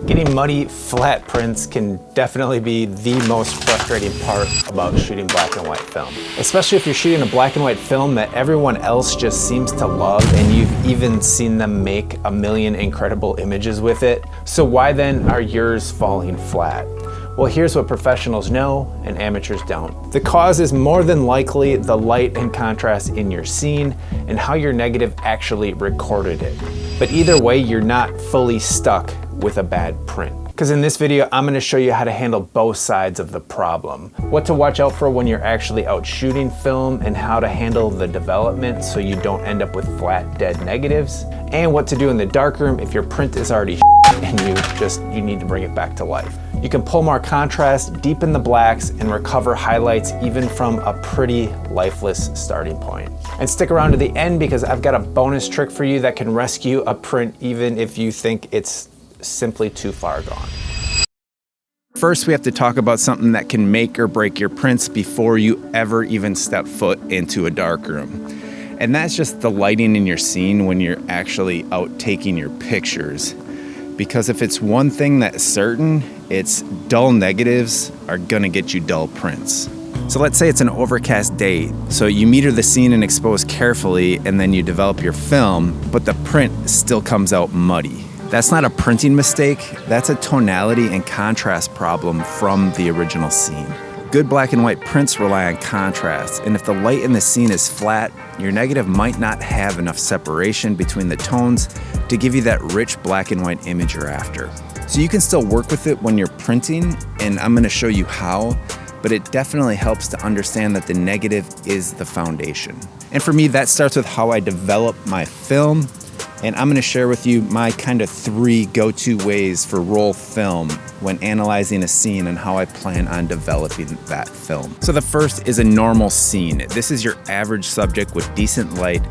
Getting muddy, flat prints can definitely be the most frustrating part about shooting black and white film. Especially if you're shooting a black and white film that everyone else just seems to love and you've even seen them make a million incredible images with it. So why then are yours falling flat? Well, here's what professionals know and amateurs don't. The cause is more than likely the light and contrast in your scene and how your negative actually recorded it. But either way, you're not fully stuck with a bad print. Because in this video, I'm gonna show you how to handle both sides of the problem. What to watch out for when you're actually out shooting film and how to handle the development so you don't end up with flat, dead negatives. And what to do in the darkroom if your print is already and you need to bring it back to life. You can pull more contrast, deepen the blacks, and recover highlights even from a pretty lifeless starting point. And stick around to the end because I've got a bonus trick for you that can rescue a print even if you think it's simply too far gone. First, we have to talk about something that can make or break your prints before you ever even step foot into a darkroom. And that's just the lighting in your scene when you're actually out taking your pictures. Because if it's one thing that's certain, it's dull negatives are gonna get you dull prints. So let's say it's an overcast day. So you meter the scene and expose carefully, and then you develop your film, but the print still comes out muddy. That's not a printing mistake, that's a tonality and contrast problem from the original scene. Good black and white prints rely on contrast, and if the light in the scene is flat, your negative might not have enough separation between the tones to give you that rich black and white image you're after. So you can still work with it when you're printing, and I'm gonna show you how, but it definitely helps to understand that the negative is the foundation. And for me, that starts with how I develop my film. And I'm gonna share with you my kind of 3 go-to ways for roll film when analyzing a scene and how I plan on developing that film. So the first is a normal scene. This is your average subject with decent light,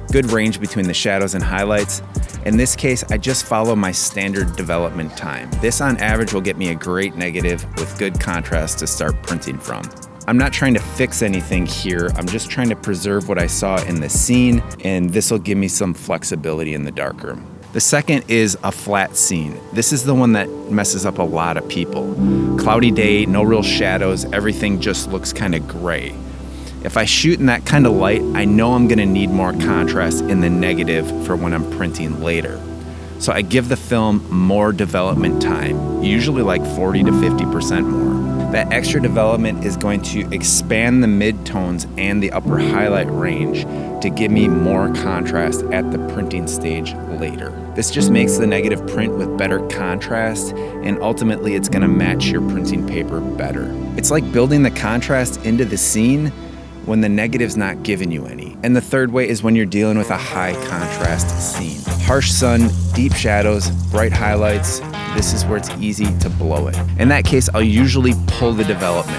good range between the shadows and highlights. In this case, I just follow my standard development time. This on average will get me a great negative with good contrast to start printing from. I'm not trying to fix anything here. I'm just trying to preserve what I saw in the scene, and this will give me some flexibility in the darkroom. The second is a flat scene. This is the one that messes up a lot of people. Cloudy day, no real shadows, everything just looks kind of gray. If I shoot in that kind of light, I know I'm gonna need more contrast in the negative for when I'm printing later. So I give the film more development time, usually like 40 to 50% more. That extra development is going to expand the midtones and the upper highlight range to give me more contrast at the printing stage later. This just makes the negative print with better contrast, and ultimately it's gonna match your printing paper better. It's like building the contrast into the scene when the negative's not giving you any. And the third way is when you're dealing with a high contrast scene. Harsh sun, deep shadows, bright highlights, this is where it's easy to blow it. In that case, I'll usually pull the development.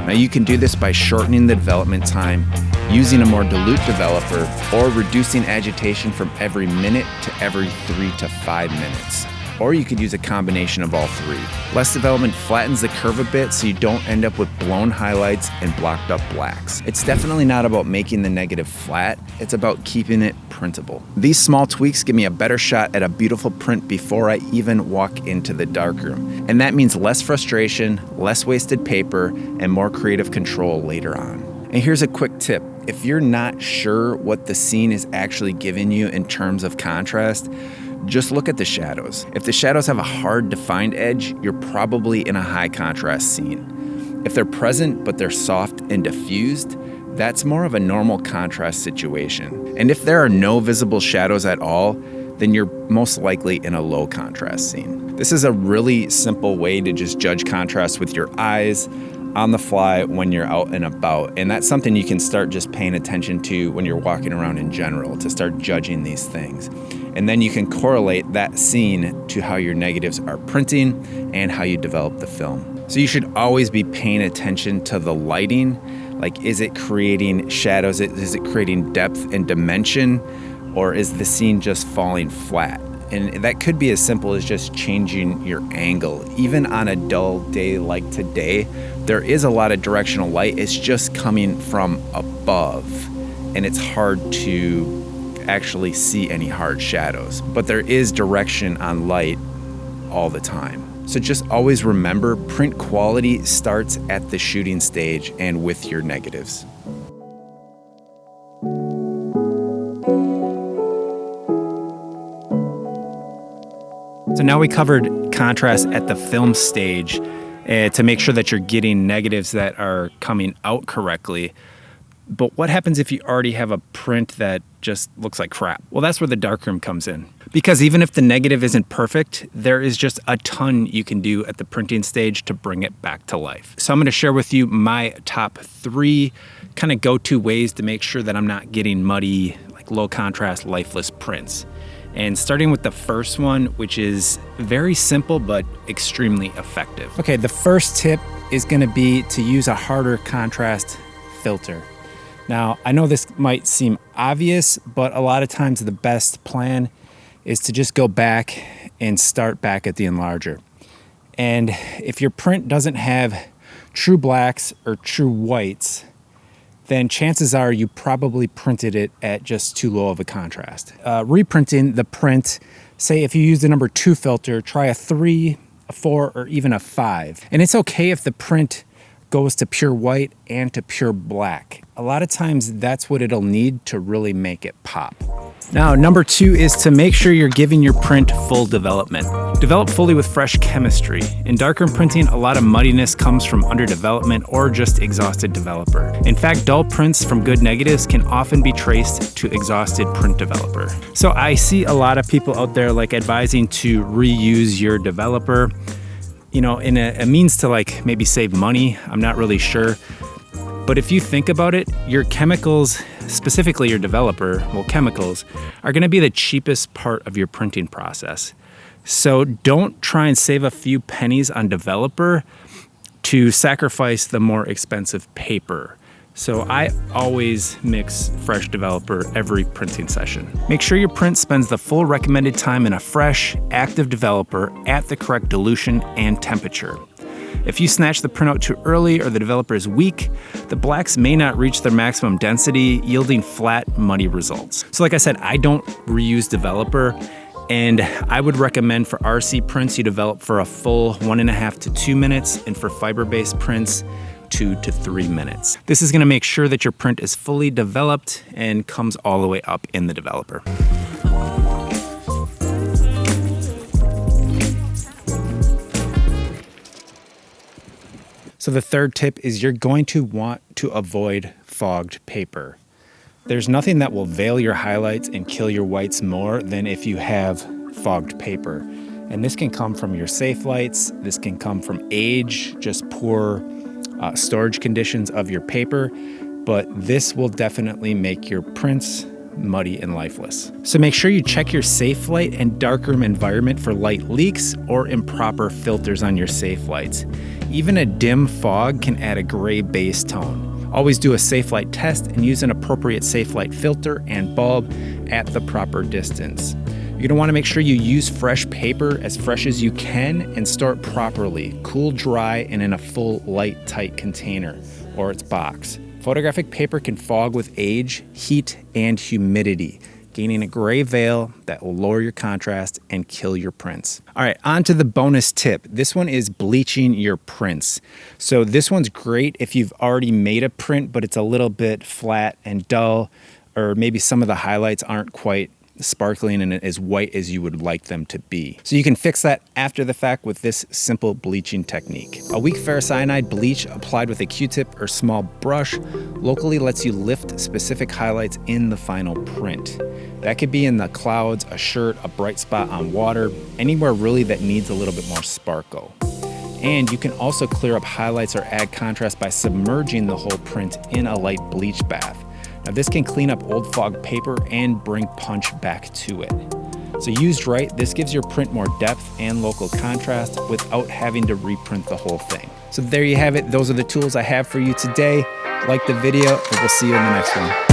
Now you can do this by shortening the development time, using a more dilute developer, or reducing agitation from every minute to every 3 to 5 minutes. Or you could use a combination of all 3. Less development flattens the curve a bit so you don't end up with blown highlights and blocked up blacks. It's definitely not about making the negative flat, it's about keeping it printable. These small tweaks give me a better shot at a beautiful print before I even walk into the darkroom. And that means less frustration, less wasted paper, and more creative control later on. And here's a quick tip. If you're not sure what the scene is actually giving you in terms of contrast, just look at the shadows. If the shadows have a hard defined edge, you're probably in a high contrast scene. If they're present but they're soft and diffused, that's more of a normal contrast situation. And if there are no visible shadows at all, then you're most likely in a low contrast scene. This is a really simple way to just judge contrast with your eyes on the fly when you're out and about. And that's something you can start just paying attention to when you're walking around in general, to start judging these things. And then you can correlate that scene to how your negatives are printing and how you develop the film. So you should always be paying attention to the lighting. Like, is it creating shadows? Is it creating depth and dimension? Or is the scene just falling flat? And that could be as simple as just changing your angle. Even on a dull day like today, there is a lot of directional light. It's just coming from above, and it's hard to actually see any hard shadows. But there is direction on light all the time. So just always remember, print quality starts at the shooting stage and with your negatives. So now we covered contrast at the film stage to make sure that you're getting negatives that are coming out correctly. But what happens if you already have a print that just looks like crap? Well, that's where the darkroom comes in. Because even if the negative isn't perfect, there is just a ton you can do at the printing stage to bring it back to life. So I'm going to share with you my top 3 kind of go-to ways to make sure that I'm not getting muddy, like low contrast, lifeless prints. And starting with the first one, which is very simple but extremely effective. Okay, the first tip is going to be to use a harder contrast filter. Now, I know this might seem obvious, but a lot of times the best plan is to just go back and start back at the enlarger. And if your print doesn't have true blacks or true whites, then chances are you probably printed it at just too low of a contrast. Reprinting the print, say if you use the number 2 filter, try a 3, a 4, or even a 5. And it's okay if the print goes to pure white and to pure black. A lot of times that's what it'll need to really make it pop. Now, number 2 is to make sure you're giving your print full development. Develop fully with fresh chemistry. In darkroom printing, a lot of muddiness comes from underdevelopment or just exhausted developer. In fact, dull prints from good negatives can often be traced to exhausted print developer. So I see a lot of people out there like advising to reuse your developer, you know, in a means to like maybe save money. I'm not really sure. But if you think about it, your chemicals, specifically your developer, well, chemicals, are going to be the cheapest part of your printing process. So don't try and save a few pennies on developer to sacrifice the more expensive paper. So I always mix fresh developer every printing session. Make sure your print spends the full recommended time in a fresh, active developer at the correct dilution and temperature. If you snatch the printout too early or the developer is weak, the blacks may not reach their maximum density, yielding flat, muddy results. So like I said, I don't reuse developer, and I would recommend for RC prints you develop for a full 1.5 to 2 minutes, and for fiber-based prints, 2 to 3 minutes. This is gonna make sure that your print is fully developed and comes all the way up in the developer. So the third tip is you're going to want to avoid fogged paper. There's nothing that will veil your highlights and kill your whites more than if you have fogged paper. And this can come from your safe lights, this can come from age, just poor storage conditions of your paper, but this will definitely make your prints muddy and lifeless. So make sure you check your safe light and darkroom environment for light leaks or improper filters on your safe lights. Even a dim fog can add a gray base tone. Always do a safe light test and use an appropriate safe light filter and bulb at the proper distance. You're gonna wanna make sure you use fresh paper as fresh as you can and store it properly, cool, dry, and in a full light tight container or its box. Photographic paper can fog with age, heat, and humidity, gaining a gray veil that will lower your contrast and kill your prints. All right, on to the bonus tip. This one is bleaching your prints. So this one's great if you've already made a print, but it's a little bit flat and dull, or maybe some of the highlights aren't quite sparkling and as white as you would like them to be. So you can fix that after the fact with this simple bleaching technique. A weak ferrocyanide bleach applied with a Q-tip or small brush locally lets you lift specific highlights in the final print. That could be in the clouds, a shirt, a bright spot on water, anywhere really that needs a little bit more sparkle. And you can also clear up highlights or add contrast by submerging the whole print in a light bleach bath. Now this can clean up old fogged paper and bring punch back to it. So used right, this gives your print more depth and local contrast without having to reprint the whole thing. So there you have it. Those are the tools I have for you today. Like the video, and we'll see you in the next one.